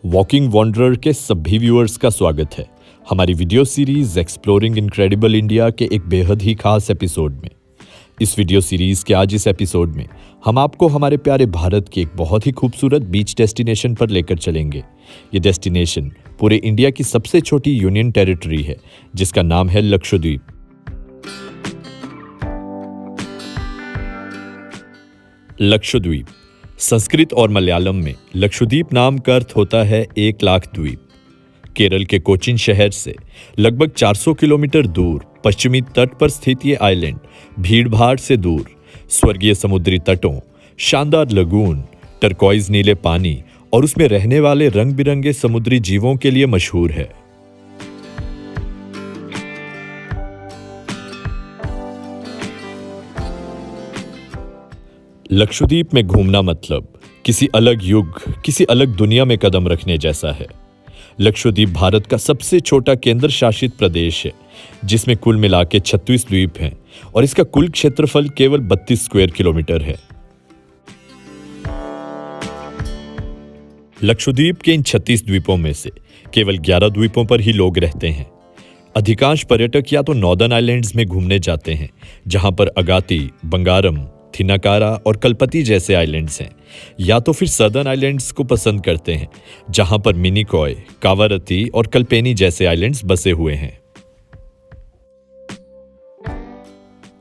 Walking wanderer के सभी viewers का स्वागत है हमारी video series exploring incredible India के एक बेहद ही खास एपिसोड में। इस वीडियो सीरीज के आज इस एपिसोड में हम आपको हमारे प्यारे भारत के एक बहुत ही खूबसूरत बीच डेस्टिनेशन पर लेकर चलेंगे। ये डेस्टिनेशन पूरे इंडिया की सबसे छोटी यूनियन टेरिटरी है जिसका नाम है लक्षद्वीप। लक्षद्वीप संस्कृत और मलयालम में लक्षद्वीप नाम का अर्थ होता है 1,00,000 द्वीप। केरल के कोचीन शहर से लगभग 400 किलोमीटर दूर पश्चिमी तट पर स्थित ये आइलैंड भीड़-भाड़ से दूर स्वर्गीय समुद्री तटों, शानदार लगून, टर्कोइज नीले पानी और उसमें रहने वाले रंग-बिरंगे समुद्री जीवों के लिए मशहूर है। लक्षद्वीप में घूमना मतलब किसी अलग युग, किसी अलग दुनिया में कदम रखने जैसा है। लक्षद्वीप भारत का सबसे छोटा केंद्र शासित प्रदेश है जिसमें कुल मिला के 36 द्वीप हैं और इसका कुल क्षेत्रफल केवल 32 स्क्वायर किलोमीटर है। लक्षद्वीप के इन 36 द्वीपों में से केवल 11 द्वीपों पर ही लोग रहते हैं। अधिकांश पर्यटक या तो नॉर्दर्न आइलैंड्स में घूमने जाते हैं जहां पर अगाती, बंगारम, थिनाकारा और कलपति जैसे आइलैंड्स हैं, या तो फिर सदर्न आइलैंड्स को पसंद करते हैं जहां पर मिनिकॉय, कावारती और कल्पेनी जैसे आइलैंड्स बसे हुए हैं।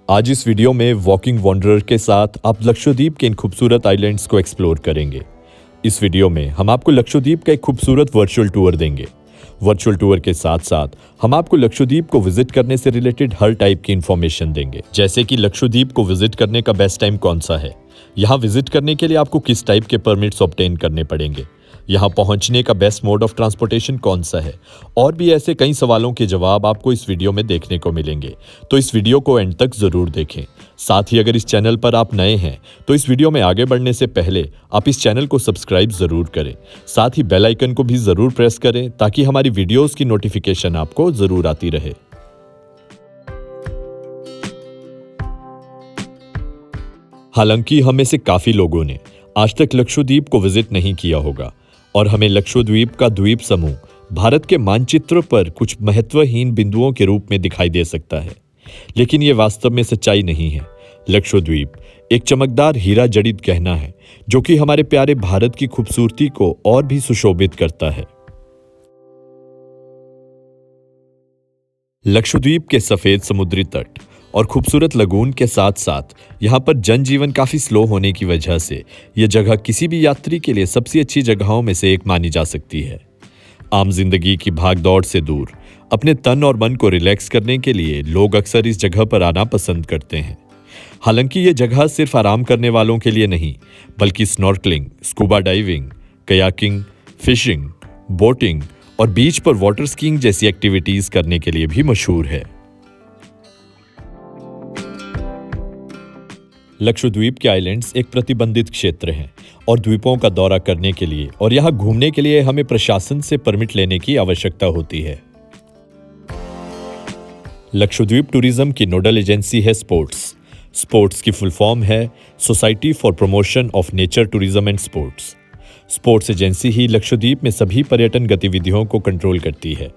आज इस वीडियो में वॉकिंग वॉन्डरर के साथ आप लक्षद्वीप के इन खूबसूरत आइलैंड्स को एक्सप्लोर करेंगे। इस वीडियो में हम आपको लक्षद्वीप का एक खूबसूरत वर्चुअल टूर देंगे। वर्चुअल टूर के साथ साथ हम आपको लक्षद्वीप को विजिट करने से रिलेटेड हर टाइप की इंफॉर्मेशन देंगे, जैसे कि लक्षद्वीप को विजिट करने का बेस्ट टाइम कौन सा है, यहाँ विजिट करने के लिए आपको किस टाइप के परमिट्स ऑब्टेन करने पड़ेंगे, यहाँ पहुंचने का बेस्ट मोड ऑफ ट्रांसपोर्टेशन कौन सा है, और भी ऐसे कई सवालों के जवाब आपको इस वीडियो में देखने को मिलेंगे। तो इस वीडियो को एंड तक जरूर देखें। साथ ही अगर इस चैनल पर आप नए हैं तो इस वीडियो में आगे बढ़ने से पहले आप इस चैनल को सब्सक्राइब जरूर करें। साथ ही बेल आइकन को भी जरूर प्रेस करें ताकि हमारी वीडियोस की नोटिफिकेशन आपको जरूर आती रहे। हालांकि हम में से काफी लोगों ने आज तक लक्षद्वीप को विजिट नहीं किया होगा और हमें लक्षद्वीप का द्वीप समूह भारत के मानचित्र पर कुछ महत्वहीन बिंदुओं के रूप में दिखाई दे सकता है, लेकिन यह वास्तव में सच्चाई नहीं है। लक्षद्वीप एक चमकदार हीरा जड़ित गहना है जो कि हमारे प्यारे भारत की खूबसूरती को और भी सुशोभित करता है। लक्षद्वीप के सफेद समुद्री तट और खूबसूरत लगून के साथ साथ यहाँ पर जनजीवन काफी स्लो होने की वजह से यह जगह किसी भी यात्री के लिए सबसे अच्छी जगहों में से एक मानी जा सकती है। आम जिंदगी की भागदौड़ से दूर अपने तन और मन को रिलैक्स करने के लिए लोग अक्सर इस जगह पर आना पसंद करते हैं। हालांकि ये जगह सिर्फ आराम करने वालों के लिए नहीं बल्कि snorkelling, scuba diving, kayaking, fishing, boating और बीच पर वाटर स्कीइंग जैसी एक्टिविटीज करने के लिए भी मशहूर है। लक्षद्वीप के आइलैंड्स एक प्रतिबंधित क्षेत्र हैं और द्वीपों का दौरा करने के लिए और यहाँ घूमने के लिए हमें प्रशासन से परमिट लेने की आवश्यकता होती है। लक्षद्वीप टूरिज्म की नोडल एजेंसी है स्पोर्ट्स की फुल फॉर्म है society for promotion of nature tourism and sports agency ही लक्षद्वीप में सभी पर्यटन गतिविधियों को कंट्रोल करती है।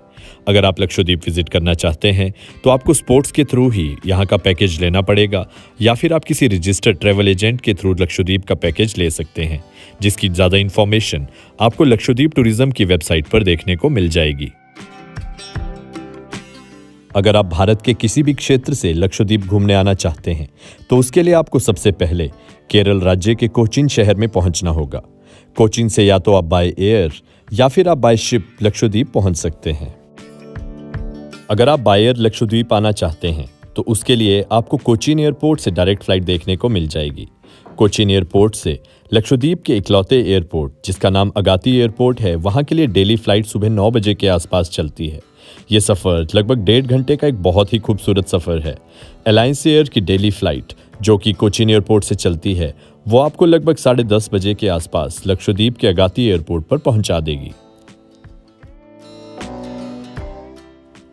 अगर आप लक्षद्वीप विजिट करना चाहते हैं तो आपको स्पोर्ट्स के थ्रू ही यहाँ का पैकेज लेना पड़ेगा या फिर आप किसी रजिस्टर्ड ट्रैवल एजेंट के थ्रू लक्षद्वीप का पैकेज ले सकते हैं, जिसकी ज़्यादा इन्फॉर्मेशन आपको लक्षद्वीप टूरिज्म की वेबसाइट पर देखने को मिल जाएगी। अगर आप भारत के किसी भी क्षेत्र से लक्षद्वीप घूमने आना चाहते हैं तो उसके लिए आपको सबसे पहले केरल राज्य के कोचीन शहर में पहुंचना होगा। कोचीन से या तो आप बाय एयर या फिर आप बाय शिप लक्षद्वीप पहुंच सकते हैं। अगर आप बाय एयर लक्षद्वीप आना चाहते हैं तो उसके लिए आपको कोचीन एयरपोर्ट से डायरेक्ट फ्लाइट देखने को मिल जाएगी। कोचीन एयरपोर्ट से लक्षद्वीप के इकलौते एयरपोर्ट जिसका नाम अगाती एयरपोर्ट है, वहां के लिए डेली फ्लाइट सुबह 9 बजे के आसपास चलती है। ये सफ़र लगभग 1.5 घंटे का एक बहुत ही खूबसूरत सफ़र है। अलायंस एयर की डेली फ्लाइट जो कि कोचीन एयरपोर्ट से चलती है वो आपको लगभग 10:30 बजे के आसपास लक्षद्वीप के अगाती एयरपोर्ट पर पहुंचा देगी।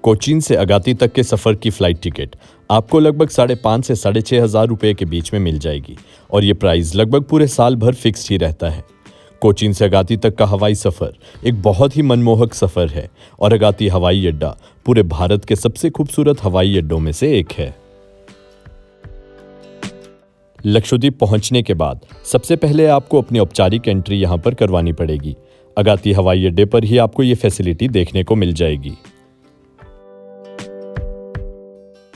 कोचीन से अगाती तक के सफर की फ्लाइट टिकट आपको लगभग 5,500 से 6,500 रुपए के बीच में मिल जाएगी और ये प्राइस लगभग पूरे साल भर फिक्स्ड ही रहता है। कोचीन से अगाती तक का हवाई सफर एक बहुत ही मनमोहक सफर है और अगाती हवाई अड्डा पूरे भारत के सबसे खूबसूरत हवाई अड्डों में से एक है। लक्षद्वीप पहुंचने के बाद सबसे पहले आपको अपनी औपचारिक एंट्री यहां पर करवानी पड़ेगी। अगाती हवाई अड्डे पर ही आपको ये फैसिलिटी देखने को मिल जाएगी।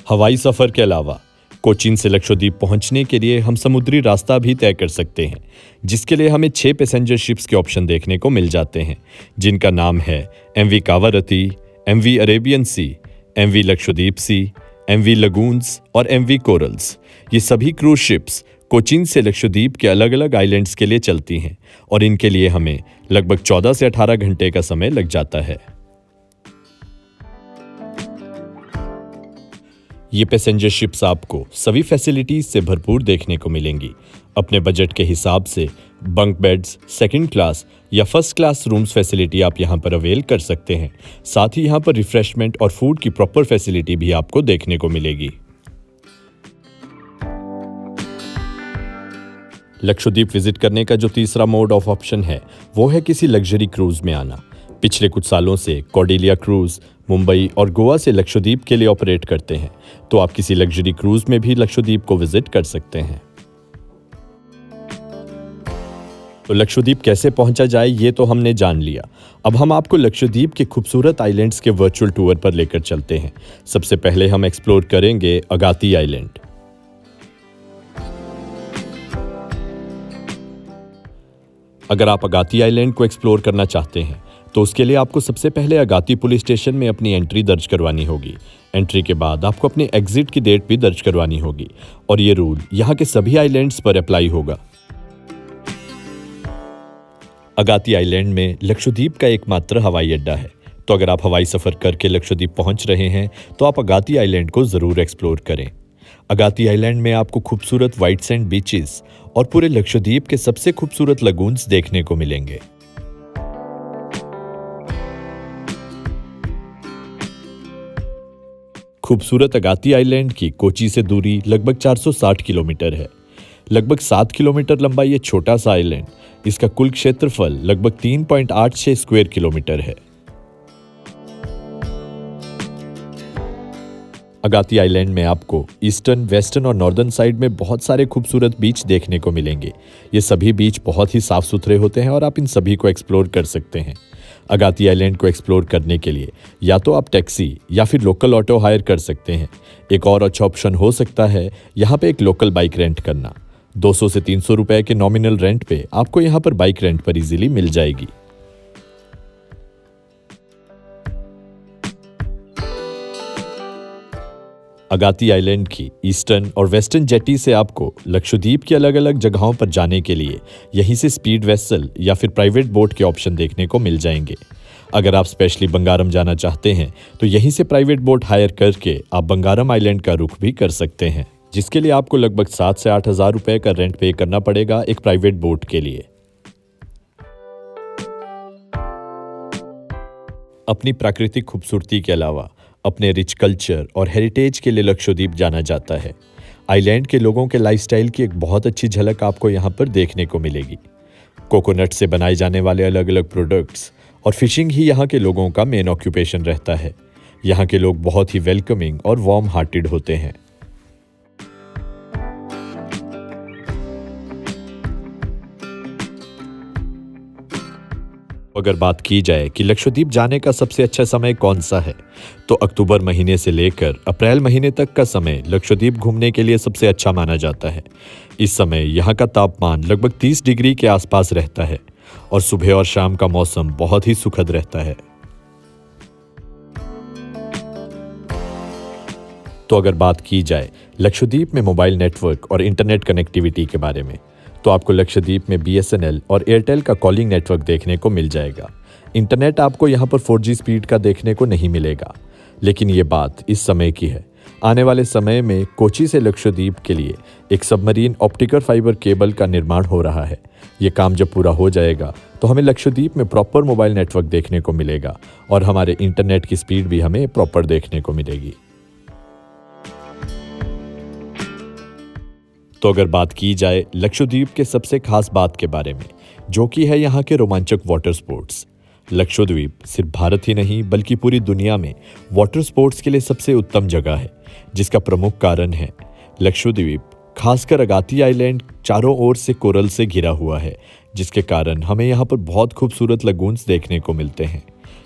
हवाई सफर के अलावा कोचीन से लक्षद्वीप पहुंचने के लिए हम समुद्री रास्ता भी तय कर सकते हैं, जिसके लिए हमें 6 पैसेंजर शिप्स के ऑप्शन देखने को मिल जाते हैं, जिनका नाम है MV कावारती, MV अरेबियन सी, MV लक्षद्वीप सी, MV लगून्स और MV कोरल्स। ये सभी क्रूज शिप्स कोचीन से लक्षद्वीप के अलग अलग आइलैंड्स के लिए चलती हैं और इनके लिए हमें लगभग 14 से 18 घंटे का समय लग जाता है। ये पैसेंजर शिप्स आपको सभी फैसिलिटीज से भरपूर देखने को मिलेंगी। अपने बजट के हिसाब से बंक बेड्स, सेकंड क्लास या फर्स्ट क्लास रूम्स फैसिलिटी आप यहाँ पर अवेल कर सकते हैं। साथ ही यहाँ पर रिफ्रेशमेंट और फूड की प्रॉपर फैसिलिटी भी आपको देखने को मिलेगी। लक्षद्वीप विजिट करने का जो तीसरा मोड ऑफ ऑप्शन है वो है किसी लग्जरी क्रूज में आना। पिछले कुछ सालों से कॉर्डेलिया क्रूज मुंबई और गोवा से लक्षद्वीप के लिए ऑपरेट करते हैं, तो आप किसी लग्जरी क्रूज में भी लक्षद्वीप को विजिट कर सकते हैं। तो लक्षद्वीप कैसे पहुंचा जाए ये तो हमने जान लिया। अब हम आपको लक्षद्वीप के खूबसूरत आइलैंड्स के वर्चुअल टूर पर लेकर चलते हैं। सबसे पहले हम एक्सप्लोर करेंगे अगाती आइलैंड। अगर आप अगाती आइलैंड को एक्सप्लोर करना चाहते हैं तो उसके लिए आपको सबसे पहले अगाती पुलिस स्टेशन में अपनी एंट्री दर्ज करवानी होगी। एंट्री के बाद आपको अपने एग्जिट की डेट भी दर्ज करवानी होगी और ये रूल यहाँ के सभी आइलैंड्स पर अप्लाई होगा। अगाती आइलैंड में लक्षद्वीप का एकमात्र हवाई अड्डा है, तो अगर आप हवाई सफर करके लक्षद्वीप पहुंच रहे हैं तो आप अगाती आइलैंड को जरूर एक्सप्लोर करें। अगाती आइलैंड में आपको खूबसूरत व्हाइट सैंड बीचेस और पूरे लक्षद्वीप के सबसे खूबसूरत लगून्स देखने को मिलेंगे। खूबसूरत अगाती आइलैंड की कोची से दूरी लगभग 460 किलोमीटर है। लगभग 7 किलोमीटर लंबा ये छोटा सा आइलैंड, इसका कुल क्षेत्रफल लगभग 3.86 स्क्वायर किलोमीटर है। अगाती आइलैंड में आपको ईस्टर्न, वेस्टर्न और नॉर्दर्न साइड में बहुत सारे खूबसूरत बीच देखने को मिलेंगे। ये सभी बीच बहुत ही साफ सुथरे होते हैं और आप इन सभी को एक्सप्लोर कर सकते हैं। अगाती आइलैंड को एक्सप्लोर करने के लिए या तो आप टैक्सी या फिर लोकल ऑटो हायर कर सकते हैं। एक और अच्छा ऑप्शन हो सकता है यहाँ पे एक लोकल बाइक रेंट करना। 200 से 300 रुपए के नॉमिनल रेंट पे आपको यहाँ पर बाइक रेंट पर इजीली मिल जाएगी। अगाती आइलैंड की ईस्टर्न और वेस्टर्न जेटी से आपको लक्षद्वीप की अलग अलग जगहों पर जाने के लिए यहीं से स्पीड वेसल या फिर प्राइवेट बोट के ऑप्शन देखने को मिल जाएंगे। अगर आप स्पेशली बंगारम जाना चाहते हैं तो यहीं से प्राइवेट बोट हायर करके आप बंगारम आइलैंड का रुख भी कर सकते हैं, जिसके लिए आपको लगभग 7 से 8 हज़ार रुपए का रेंट पे करना पड़ेगा एक प्राइवेट बोट के लिए। अपनी प्राकृतिक खूबसूरती के अलावा अपने रिच कल्चर और हेरिटेज के लिए लक्षद्वीप जाना जाता है। आइलैंड के लोगों के लाइफस्टाइल की एक बहुत अच्छी झलक आपको यहाँ पर देखने को मिलेगी। कोकोनट से बनाए जाने वाले अलग अलग प्रोडक्ट्स और फिशिंग ही यहाँ के लोगों का मेन ऑक्यूपेशन रहता है। यहाँ के लोग बहुत ही वेलकमिंग और वार्म हार्टेड होते हैं। अगर बात की जाए कि लक्षद्वीप जाने का सबसे अच्छा समय कौन सा है, तो अक्टूबर महीने से लेकर अप्रैल महीने तक का समय लक्षद्वीप घूमने के लिए सबसे अच्छा माना जाता है। इस समय यहाँ का तापमान लगभग 30 डिग्री के आसपास रहता है और सुबह और शाम का मौसम बहुत ही सुखद रहता है। तो अगर बात की जाए लक्षद्वीप में मोबाइल नेटवर्क और इंटरनेट कनेक्टिविटी के बारे में, तो आपको लक्षद्वीप में BSNL और एयरटेल का कॉलिंग नेटवर्क देखने को मिल जाएगा। इंटरनेट आपको यहाँ पर 4G स्पीड का देखने को नहीं मिलेगा, लेकिन ये बात इस समय की है। आने वाले समय में कोची से लक्षद्वीप के लिए एक सबमरीन ऑप्टिकल फाइबर केबल का निर्माण हो रहा है। ये काम जब पूरा हो जाएगा तो हमें लक्षद्वीप में प्रॉपर मोबाइल नेटवर्क देखने को मिलेगा और हमारे इंटरनेट की स्पीड भी हमें प्रॉपर देखने को मिलेगी। तो अगर बात की जाए लक्षद्वीप के सबसे खास बात के बारे में, जो कि है यहाँ के रोमांचक वाटर स्पोर्ट्स। लक्षद्वीप सिर्फ भारत ही नहीं बल्कि पूरी दुनिया में वाटर स्पोर्ट्स के लिए सबसे उत्तम जगह है, जिसका प्रमुख कारण है लक्षद्वीप, खासकर अगाती आइलैंड चारों ओर से कोरल से घिरा हुआ है, जिसके कारण हमें यहाँ पर बहुत खूबसूरत लगून्स देखने को मिलते हैं।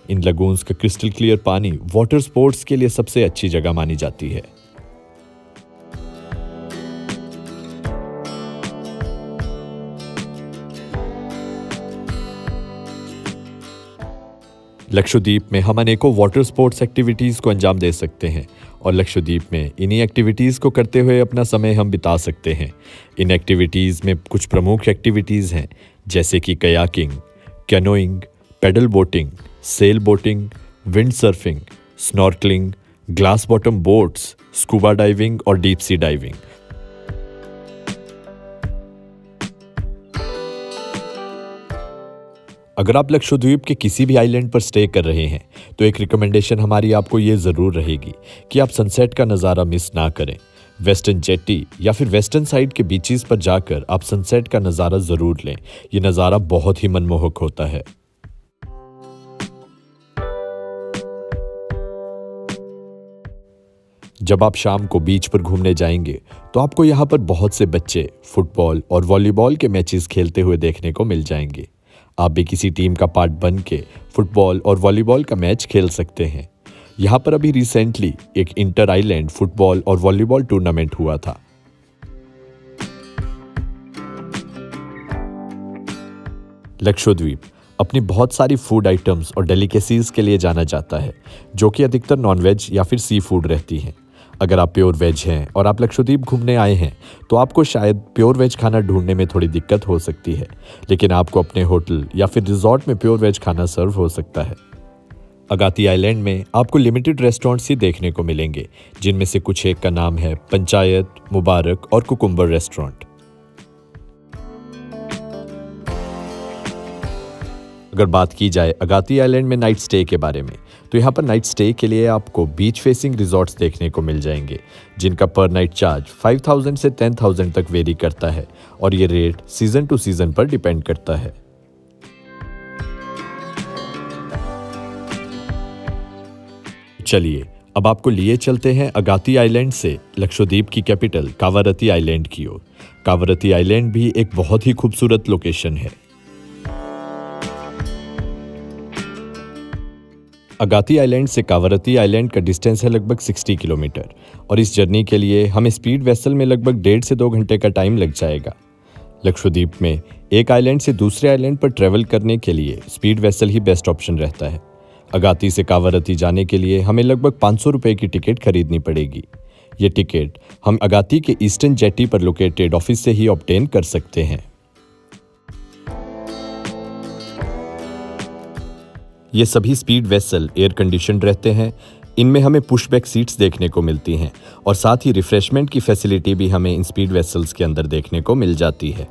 इन लगून्स का क्रिस्टल क्लियर पानी वाटर स्पोर्ट्स के लिए सबसे अच्छी जगह मानी जाती है। लक्षद्वीप में हम अनेकों वाटर स्पोर्ट्स एक्टिविटीज़ को अंजाम दे सकते हैं और लक्षद्वीप में इन्हीं एक्टिविटीज़ को करते हुए अपना समय हम बिता सकते हैं। इन एक्टिविटीज़ में कुछ प्रमुख एक्टिविटीज़ हैं, जैसे कि kayaking, canoeing, pedal boating, sail boating, windsurfing, snorkelling, glass bottom boats, scuba diving और डीप सी डाइविंग। अगर आप लक्षद्वीप के किसी भी आइलैंड पर स्टे कर रहे हैं तो एक रिकमेंडेशन हमारी आपको ये ज़रूर रहेगी कि आप सनसेट का नज़ारा मिस ना करें। वेस्टर्न जेटी या फिर वेस्टर्न साइड के बीचेस पर जाकर आप सनसेट का नज़ारा ज़रूर लें। ये नज़ारा बहुत ही मनमोहक होता है। जब आप शाम को बीच पर घूमने जाएंगे तो आपको यहाँ पर बहुत से बच्चे फुटबॉल और वॉलीबॉल के मैचेस खेलते हुए देखने को मिल जाएंगे। आप भी किसी टीम का पार्ट बन के फुटबॉल और वॉलीबॉल का मैच खेल सकते हैं। यहाँ पर अभी रिसेंटली एक इंटर आइलैंड फुटबॉल और वॉलीबॉल टूर्नामेंट हुआ था। लक्षद्वीप अपनी बहुत सारी फूड आइटम्स और डेलिकेसीज के लिए जाना जाता है, जो कि अधिकतर नॉनवेज या फिर सी फूड रहती हैं। अगर आप प्योर वेज हैं और आप लक्षद्वीप घूमने आए हैं तो आपको शायद प्योर वेज खाना ढूंढने में थोड़ी दिक्कत हो सकती है, लेकिन आपको अपने होटल या फिर रिजॉर्ट में प्योर वेज खाना सर्व हो सकता है। अगाती आइलैंड में आपको लिमिटेड रेस्टोरेंट्स ही देखने को मिलेंगे, जिनमें से कुछ एक का नाम है पंचायत, मुबारक और कुकुम्बर रेस्टोरेंट। अगर बात की जाए अगाती आइलैंड में नाइट स्टे के बारे में, तो यहाँ पर नाइट स्टे के लिए आपको बीच फेसिंग रिजॉर्ट्स देखने को मिल जाएंगे, जिनका पर नाइट चार्ज 5,000 से 10,000 तक वेरी करता है और ये रेट सीजन टू सीजन पर डिपेंड करता है। चलिए अब आपको लिए चलते हैं अगाती आइलैंड से लक्षद्वीप की कैपिटल कावारत्ती आइलैंड की ओर। कावारत्ती आइलैंड भी एक बहुत ही खूबसूरत लोकेशन है। अगाती आइलैंड से कावारत्ती आइलैंड का डिस्टेंस है लगभग 60 किलोमीटर और इस जर्नी के लिए हमें स्पीड वेसल में लगभग 1.5 से 2 घंटे का टाइम लग जाएगा। लक्षद्वीप में एक आइलैंड से दूसरे आइलैंड पर ट्रैवल करने के लिए स्पीड वेसल ही बेस्ट ऑप्शन रहता है। अगाती से कावारत्ती जाने के लिए हमें लगभग 500 रुपये की टिकट खरीदनी पड़ेगी। ये टिकट हम अगाती के ईस्टर्न जेटी पर लोकेटेड ऑफिस से ही ऑब्टेन कर सकते हैं। ये सभी स्पीड वेसल एयर कंडीशनड रहते हैं। इनमें हमें पुशबैक सीट्स देखने को मिलती हैं और साथ ही रिफ्रेशमेंट की फैसिलिटी भी हमें इन स्पीड वेसल्स के अंदर देखने को मिल जाती है।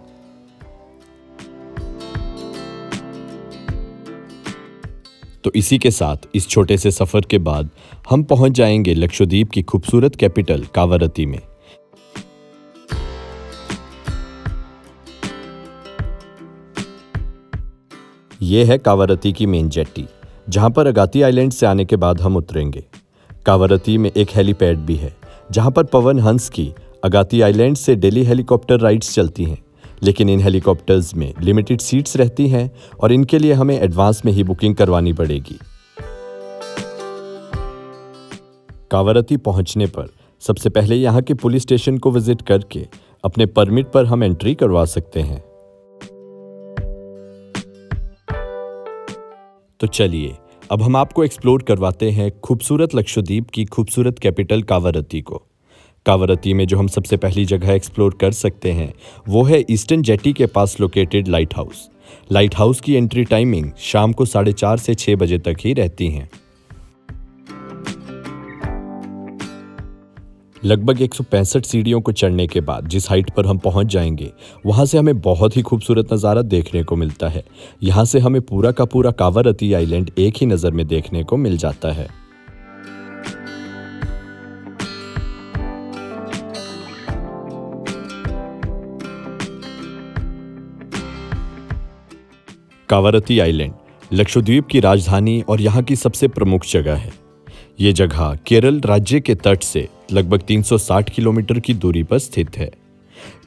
तो इसी के साथ इस छोटे से सफ़र के बाद हम पहुंच जाएंगे लक्षद्वीप की खूबसूरत कैपिटल कावारत्ती में। ये है कावारत्ती की मेन जेट्टी, जहां पर अगाती आइलैंड से आने के बाद हम उतरेंगे। कावारत्ती में एक हेलीपैड भी है, जहां पर पवन हंस की अगाती आइलैंड से डेली हेलीकॉप्टर राइड्स चलती हैं, लेकिन इन हेलीकॉप्टर्स में लिमिटेड सीट्स रहती हैं और इनके लिए हमें एडवांस में ही बुकिंग करवानी पड़ेगी। कावारत्ती पहुंचने पर सबसे पहले यहाँ के पुलिस स्टेशन को विजिट करके अपने परमिट पर हम एंट्री करवा सकते हैं। तो चलिए अब हम आपको एक्सप्लोर करवाते हैं खूबसूरत लक्षद्वीप की खूबसूरत कैपिटल कावारत्ती को। कावारत्ती में जो हम सबसे पहली जगह एक्सप्लोर कर सकते हैं वो है ईस्टर्न जेटी के पास located lighthouse. Lighthouse की एंट्री टाइमिंग शाम को 4:30 से 6 बजे तक ही रहती हैं। लगभग 165 सीढ़ियों को चढ़ने के बाद जिस हाइट पर हम पहुंच जाएंगे वहां से हमें बहुत ही खूबसूरत नज़ारा देखने को मिलता है। यहां से हमें पूरा का पूरा कावारत्ती आइलैंड एक ही नज़र में देखने को मिल जाता है। कावारत्ती आइलैंड लक्षद्वीप की राजधानी और यहाँ की सबसे प्रमुख जगह है। ये जगह केरल राज्य के तट से लगभग 360 किलोमीटर की दूरी पर स्थित है।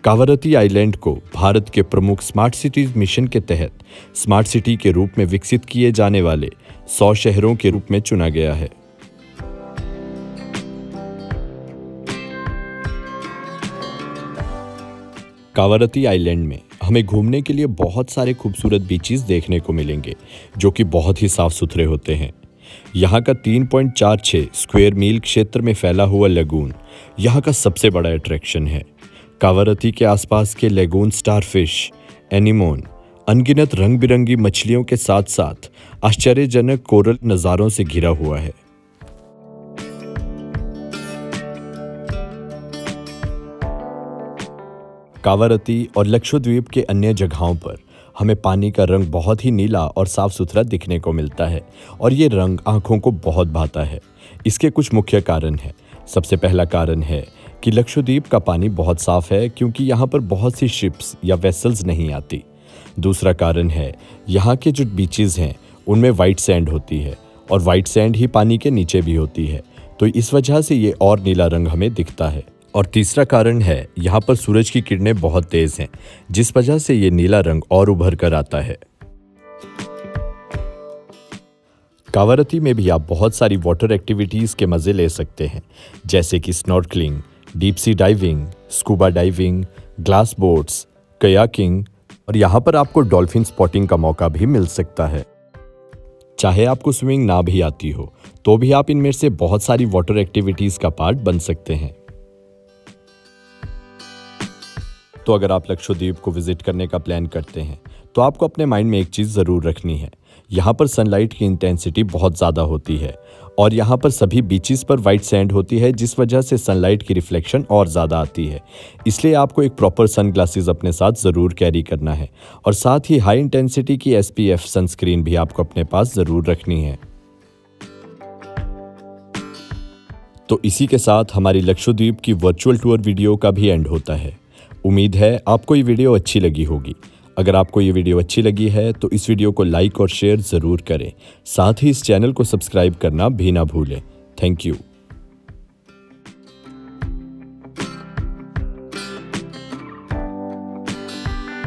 कावारत्ती आइलैंड को भारत के प्रमुख स्मार्ट सिटीज मिशन के तहत स्मार्ट सिटी के रूप में विकसित किए जाने वाले 100 शहरों के रूप में चुना गया है। कावारत्ती आइलैंड में हमें घूमने के लिए बहुत सारे खूबसूरत बीचेस देखने को मिलेंगे जो कि बहुत ही साफ सुथरे होते हैं। यहाँ का 3.46 स्क्वायर मील क्षेत्र में फैला हुआ लगून यहाँ का सबसे बड़ा अट्रैक्शन है। कावारत्ती के आसपास के लगून स्टारफिश, एनीमोन, अनगिनत रंग बिरंगी मछलियों के साथ साथ आश्चर्यजनक कोरल नज़ारों से घिरा हुआ है। कावारत्ती और लक्षद्वीप के अन्य जगहों पर हमें पानी का रंग बहुत ही नीला और साफ सुथरा दिखने को मिलता है और ये रंग आंखों को बहुत भाता है। इसके कुछ मुख्य कारण हैं। सबसे पहला कारण है कि लक्षद्वीप का पानी बहुत साफ है क्योंकि यहाँ पर बहुत सी शिप्स या वेसल्स नहीं आती। दूसरा कारण है यहाँ के जो बीचेस हैं उनमें वाइट सैंड होती है और वाइट सैंड ही पानी के नीचे भी होती है, तो इस वजह से ये और नीला रंग हमें दिखता है। और तीसरा कारण है यहाँ पर सूरज की किरणें बहुत तेज हैं जिस वजह से ये नीला रंग और उभर कर आता है। कावारत्ती में भी आप बहुत सारी वाटर एक्टिविटीज के मजे ले सकते हैं, जैसे कि snorkelling, deep sea diving, scuba diving, glass boats, kayaking और यहाँ पर आपको डॉल्फिन स्पॉटिंग का मौका भी मिल सकता है। चाहे आपको स्विमिंग ना भी आती हो तो भी आप इनमें से बहुत सारी वाटर एक्टिविटीज का पार्ट बन सकते हैं। तो अगर आप लक्षद्वीप को विजिट करने का प्लान करते हैं तो आपको अपने माइंड में एक चीज़ ज़रूर रखनी है, यहाँ पर सनलाइट की इंटेंसिटी बहुत ज़्यादा होती है और यहाँ पर सभी बीचेस पर वाइट सैंड होती है जिस वजह से सनलाइट की रिफ्लेक्शन और ज़्यादा आती है। इसलिए आपको एक प्रॉपर सन ग्लासेस अपने साथ ज़रूर कैरी करना है और साथ ही हाई इंटेंसिटी की SPF सनस्क्रीन भी आपको अपने पास ज़रूर रखनी है। तो इसी के साथ हमारी लक्षद्वीप की वर्चुअल टूर वीडियो का भी एंड होता है। उम्मीद है आपको ये वीडियो अच्छी लगी होगी। अगर आपको ये वीडियो अच्छी लगी है तो इस वीडियो को लाइक और शेयर ज़रूर करें। साथ ही इस चैनल को सब्सक्राइब करना भी ना भूलें। Thank you.